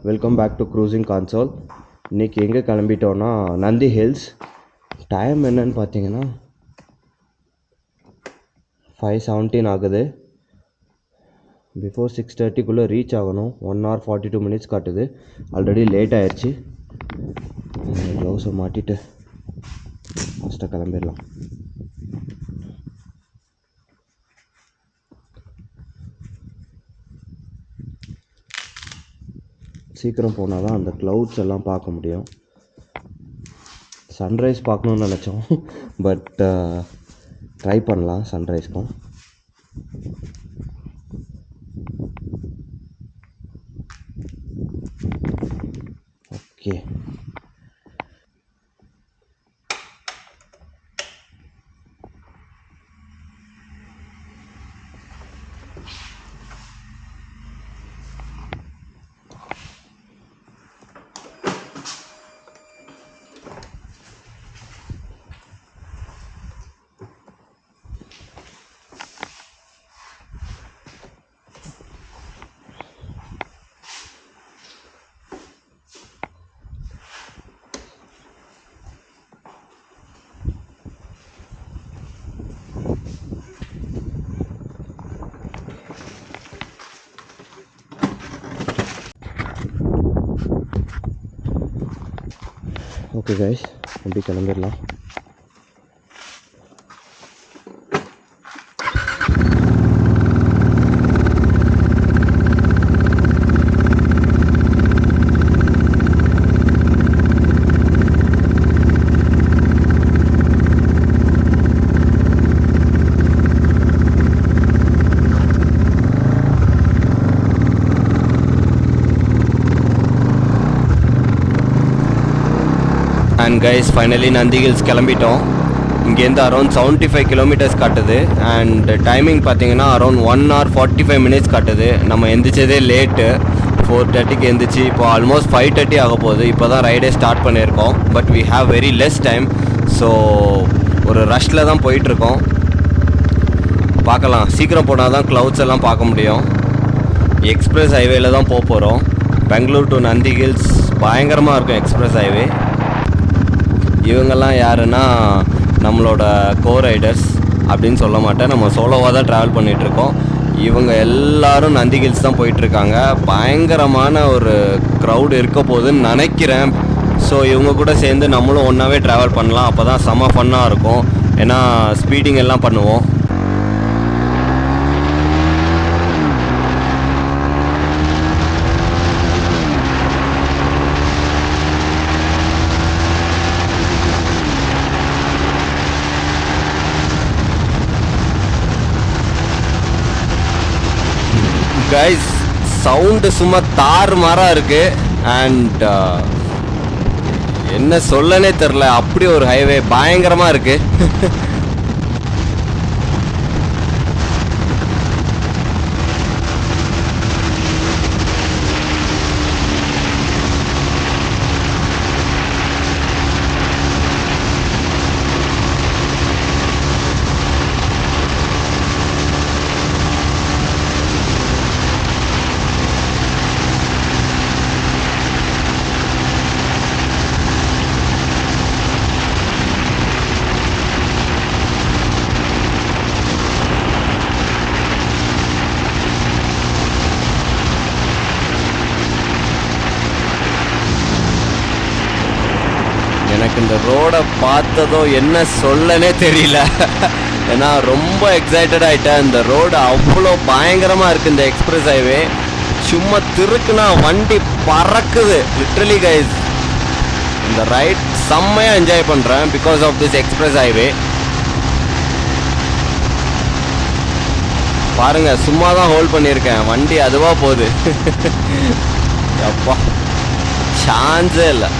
Welcome back to Cruising Console. இன்றைக்கி எங்கே கிளம்பிட்டோன்னா Nandi hills. Time என்னன்னு பார்த்தீங்கன்னா 5:17 ஆகுது. பிஃபோர் 6:30 ரீச் ஆகணும். 1 hour 42 minutes காட்டுது. ஆல்ரெடி லேட் ஆயிடுச்சு. க்ளவுஸை மாட்டிட்டு ஃபஸ்ட்டாக கிளம்பிடலாம். சீக்கிரம் போனால் தான் அந்த க்ளவுட்ஸ் எல்லாம் பார்க்க முடியும். சன்ரைஸ் பார்க்கணுன்னு நினச்சோம், பட் ட்ரை பண்ணலாம் சன்ரைஸ்க்கும். ஓகே, ஓகே கைஸ், எப்படி கிளம்பிடலாம். And guys, finally Nandi hills கிளம்பிட்டோம். இங்கேருந்து அரௌண்ட் 75 kilometers காட்டுது. அண்ட் டைமிங் பார்த்தீங்கன்னா அரௌண்ட் 1 hour 45 minutes காட்டுது. நம்ம எந்திரிச்சதே லேட்டு, 4:30க்கு எந்திரிச்சு இப்போ ஆல்மோஸ்ட் 5:30 ஆக போகுது. இப்போ தான் ரைடே ஸ்டார்ட் பண்ணியிருக்கோம். But we have very less time. So ஒரு ரஷ்ல தான் போயிட்டுருக்கோம். பார்க்கலாம், சீக்கிரம் போனால் தான் க்ளவுட்ஸ் எல்லாம் பார்க்க முடியும். எக்ஸ்பிரஸ் ஹைவேல தான் போக போகிறோம். பெங்களூர் டு நந்தி ஹில்ஸ் பயங்கரமாக இருக்கும் எக்ஸ்பிரஸ் ஹைவே. இவங்கெல்லாம் யாருன்னா நம்மளோட கோ ரைடர்ஸ் அப்படின்னு சொல்ல மாட்டேன், நம்ம சோலோவாக தான் ட்ராவல் பண்ணிகிட்ருக்கோம். இவங்க எல்லாரும் நந்தி ஹில்ஸ் தான் போயிட்டுருக்காங்க. பயங்கரமான ஒரு க்ரௌடு இருக்க போகுதுன்னு நினைக்கிறேன். ஸோ இவங்க கூட சேர்ந்து நம்மளும் ஒன்றாவே ட்ராவல் பண்ணலாம். அப்போ தான் செம்ம ஃபன்னாக இருக்கும். ஏன்னா ஸ்பீடிங் எல்லாம் பண்ணுவோம். கைஸ், சவுண்டு சும்மா தாறு மாறாக இருக்குது. அண்ட் என்ன சொல்லனே தெரில, அப்படி ஒரு ஹைவே பயங்கரமாக இருக்குது. எனக்கு இந்த ரோடை பார்த்ததோ என்ன சொல்லனே தெரியல. ஏன்னா ரொம்ப எக்ஸைட்டட் ஆகிட்டேன். இந்த ரோடு அவ்வளோ பயங்கரமாக இருக்குது. இந்த எக்ஸ்பிரஸ் ஹைவே சும்மா திருக்குனா வண்டி பறக்குது லிட்ரலி கைஸ். இந்த ரைட் செம்மையாக என்ஜாய் பண்ணுறேன் because of this express highway. பாருங்கள், சும்மா தான் ஹோல்ட் பண்ணியிருக்கேன், வண்டி அதுவாக போகுது. அப்பா, சான்ஸே இல்லை.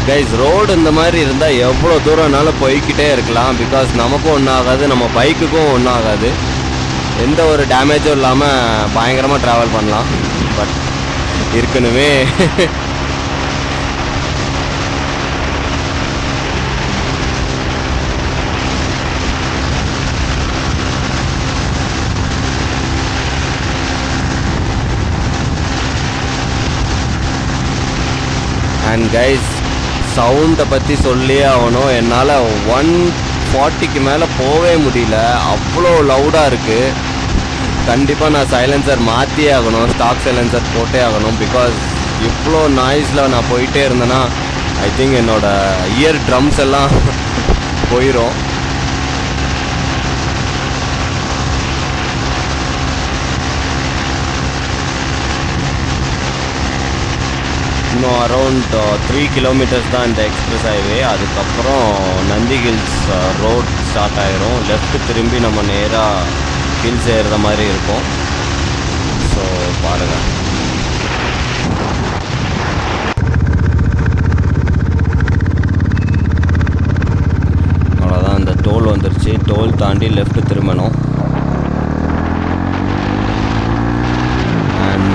கைஸ் ரோடு இந்த மாதிரி இருந்தால் எவ்வளோ தூரம்னாலும் போய்கிட்டே இருக்கலாம். பிகாஸ் நமக்கும் ஒன்றும் ஆகாது, நம்ம பைக்குக்கும் ஒன்றும் ஆகாது, எந்த ஒரு டேமேஜும் இல்லாமல் பயங்கரமாக ட்ராவல் பண்ணலாம். பட் இருக்கணுமே அண்ட் கைஸ் சவுண்டை பற்றி சொல்லியே ஆகணும். என்னால் 140க்கு மேலே போகவே முடியல, அவ்வளோ லவுடாக இருக்குது. கண்டிப்பாக நான் சைலன்சர் மாற்றியே ஆகணும், ஸ்டாக் சைலன்சர் போட்டே ஆகணும். பிகாஸ் இவ்வளோ நாய்ஸில் நான் போயிட்டே இருந்தேன்னா ஐ திங்க் என்னோடய இயர் ட்ரம்ஸ் எல்லாம் போயிடும். இன்னும் அரௌண்ட் 3 கிலோமீட்டர்ஸ் தான் இந்த எக்ஸ்பிரஸ் ஹைவே. அதுக்கப்புறம் நந்தி ஹில்ஸ் ரோட் ஸ்டார்ட் ஆகிரும். லெஃப்ட் திரும்பி நம்ம நேராக ஹில்ஸ் ஏறுற மாதிரி இருக்கும். ஸோ பாருங்கள், அவ்வளோதான். இந்த டோல் வந்துருச்சு, டோல் தாண்டி லெஃப்ட் திரும்பணும். அண்ட்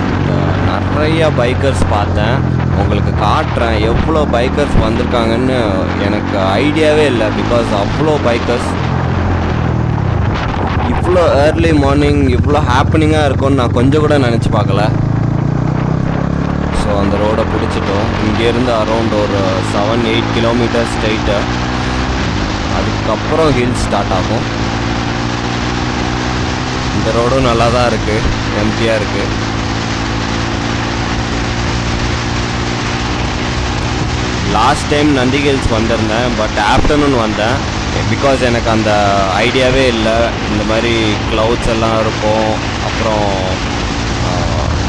நிறைய பைக்கர்ஸ் பார்த்தேன், உங்களுக்கு காட்டுறேன் எவ்வளோ பைக்கர்ஸ் வந்திருக்காங்கன்னு. எனக்கு ஐடியாவே இல்லை, பிகாஸ் அவ்வளோ பைக்கர்ஸ். இவ்வளோ ஏர்லி மார்னிங் இவ்வளோ ஹாப்பனிங்காக இருக்கும்னு நான் கொஞ்சம் கூட நினச்சி பார்க்கல. ஸோ அந்த ரோடை பிடிச்சிட்டோம். இங்கேருந்து அரௌண்ட் ஒரு 7-8 கிலோமீட்டர் ஸ்ட்ரைட்டு, அதுக்கப்புறம் ஹில்ஸ் ஸ்டார்ட் ஆகும். இந்த ரோடும் நல்லா தான் இருக்குது, எம்டியாக இருக்குது. லாஸ்ட் டைம் நந்தி ஹில்ஸ் வந்திருந்தேன், பட் ஆஃப்டர்நூன் வந்தேன். பிகாஸ் எனக்கு அந்த ஐடியாவே இல்லை, இந்த மாதிரி க்ளவுட்ஸ் எல்லாம் இருக்கும், அப்புறம்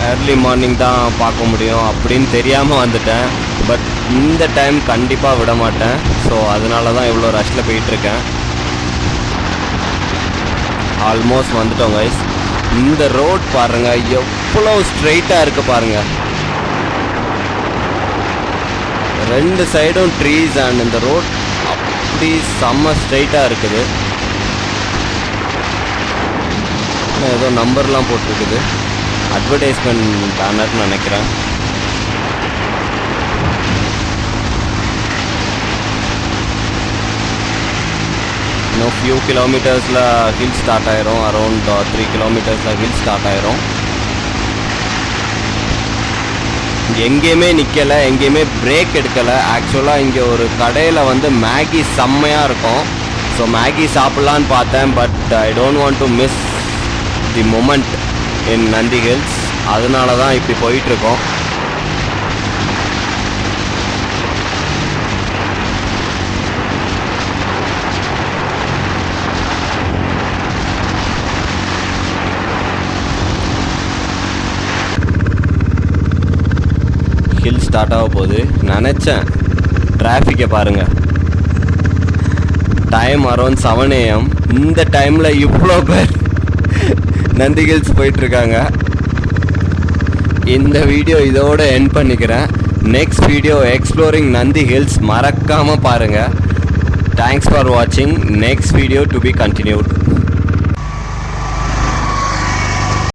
ஏர்லி மார்னிங் தான் பார்க்க முடியும் அப்படின்னு தெரியாமல் வந்துட்டேன். பட் இந்த டைம் கண்டிப்பாக விட மாட்டேன். ஸோ அதனால தான் இவ்வளோ ரஷ்ஷில் போயிட்டுருக்கேன். ஆல்மோஸ்ட் வந்துட்டோம் கைஸ். இந்த ரோட் பாருங்கள் எவ்வளோ ஸ்ட்ரெயிட்டாக இருக்குது பாருங்கள். ரெண்டு சைடும் ட்ரீஸ் அண்ட் இந்த ரோட் அப்படி செம்ம ஸ்ட்ரைட்டாக இருக்குது. ஏதோ நம்பர்லாம் போட்டிருக்குது, அட்வர்டைஸ்மெண்ட் பேனர்னு நினைக்கிறேன். இன்னும் ஃபியூ கிலோமீட்டர்ஸில் ஹில் ஸ்டார்ட் ஆயிரும். அரௌண்ட் 3 கிலோமீட்டர்ஸில் ஹில் ஸ்டார்ட் ஆயிரும். எங்கேயுமே நிற்கலை, எங்கேயுமே பிரேக் எடுக்கலை. ஆக்சுவலாக இங்கே ஒரு கடையில் வந்து மேகி செம்மையாக இருக்கும். ஸோ மேகி சாப்பிட்லான்னு பார்த்தேன், but I don't want to miss the moment in Nandi hills. அதனால தான் இப்படி போயிட்டுருக்கோம். ஹில் ஸ்டார்ட் ஆக போகுது நினச்சேன். டிராஃபிக்கை பாருங்கள், டைம் அரௌண்ட் 7 AM. இந்த டைமில் இவ்வளோ பேர் நந்தி ஹில்ஸ் போயிட்டுருக்காங்க. இந்த வீடியோ இதோடு எண்ட் பண்ணிக்கிறேன். Next video exploring Nandi hills மறக்காமல் பாருங்கள். தேங்க்ஸ் ஃபார் வாட்சிங். Next video to be continued.